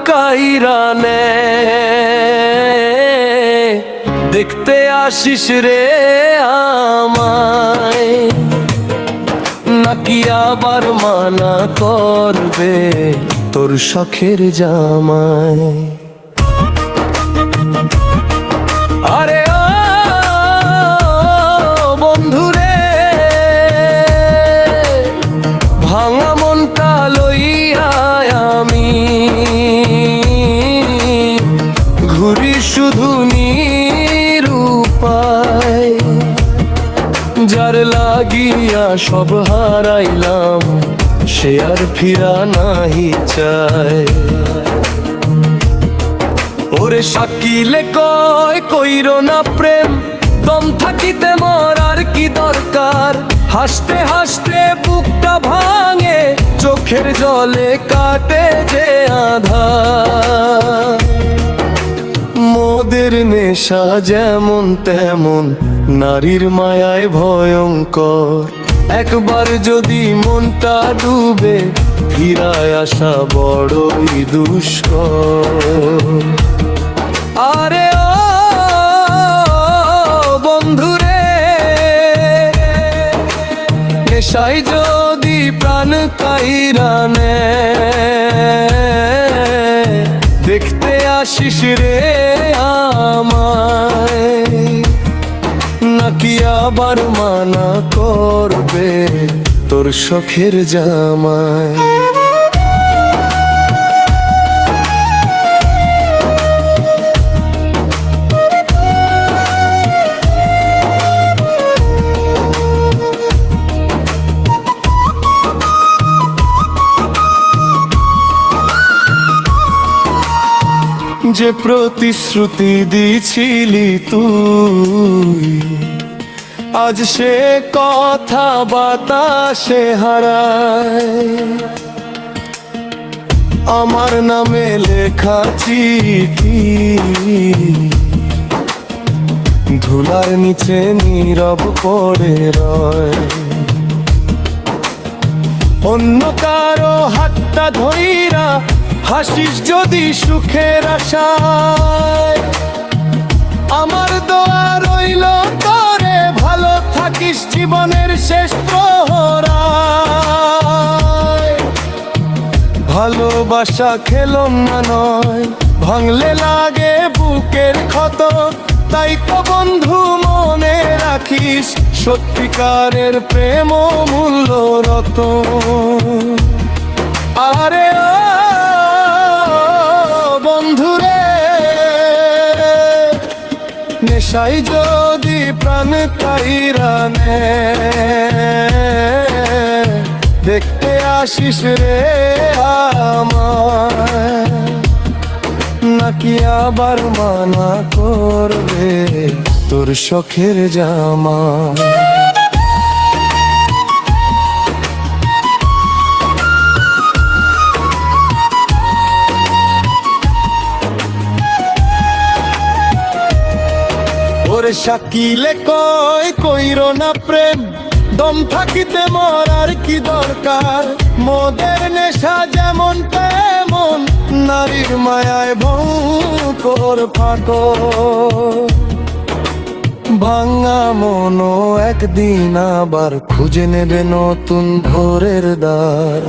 কাইরা নে, দেখতে আসিস রে আমায়, নাকি আবার মানা করবে তোর শখের জামাই। আরে ও বন্ধুরে, ভাঙা মনটা লইয়া আমি ঘুরি শুধু নিরুপায়, যার লাগিয়া সব হারাইলাম সে আর ফিরা নাহি চায়। ওরে শাকিলে কয় কইরো না প্রেম, দম থাকিতে মরার কি দরকার, হাসতে হাসতে বুকটা ভাঙে, চোখের জলে কাটে যে আধার। মোদের নেশা যেমন তেমন, নারীর মায়ায় ভয়ঙ্কর, একবার যদি মনটা ডুবে ফিরায় আসা বড়ই দুষ্কর। আরে ও বন্ধুরে, নেশায় যদি প্রাণ কাইরা নে, দেখতে আসিস রে আমায়, নাকি আবার মানা করবে তোর শখের জামাই। যে প্রতিশ্রুতি দিছিলি তুই, আজ সে কথা বাতাসে হারায়। আমার নামে লেখা চিঠি ধুলার নিচে নীরব পড়ে রয়, অন্য কারো হাতটা ধইরা হাসিস যদি সুখের আশায়। আমার দোয়া রইল তোরে ভালো থাকিস জীবনের শেষ প্রহরায়। ভালোবাসা খেলম না নয়, ভাঙলে লাগে বুকের ক্ষত, তাই তো বন্ধু মনে রাখিস সত্যিকারের প্রেম মূল্য রতন। আরে ও বন্ধুরে, নেশাই যদি প্রাণ কাইরা নে, দেখতে আসিস রে আমায়, নাকি আবার মানা করবে তোর শখের জামাই। ওরে শাকিলে কয় কইরো না প্রেম, দম থাকিতে মরার কি দরকার, মোদের নেশা যেমন তেমন, নারীর মায়ায় ভয়ঙ্কর ফাঁকর। ভাঙা মনও একদিন আবার খুঁজে নেবে নতুন ভোরের দ্বার।